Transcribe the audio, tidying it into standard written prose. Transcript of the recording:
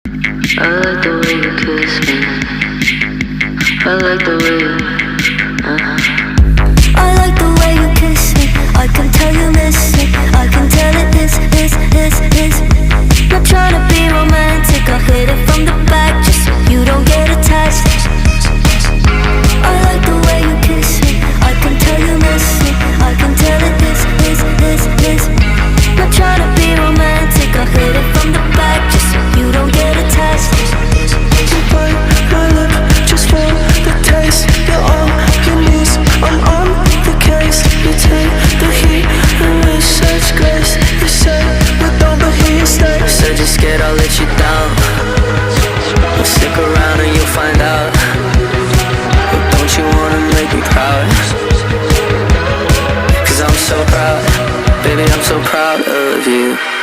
I like the way you kiss me. I like the way you, I like the way you kiss me. I can tell you miss it. I can tell it is. Not trying to be romantic, I hit it from the back just so you don't get attached. I like the way you kiss me. I can tell you miss it. I can tell it is. Not trying to be romantic, I hit it from the back just so you don't get attached. You bite my lip just for the taste. You're on your knees, I'm on the case. You take the heat and with such grace. You say we don't, but here you stay. Said you're scared I'll let you down. Well, stick around and you'll find out. But don't you wanna make me proud? Cause I'm so proud, baby, I'm so proud of you.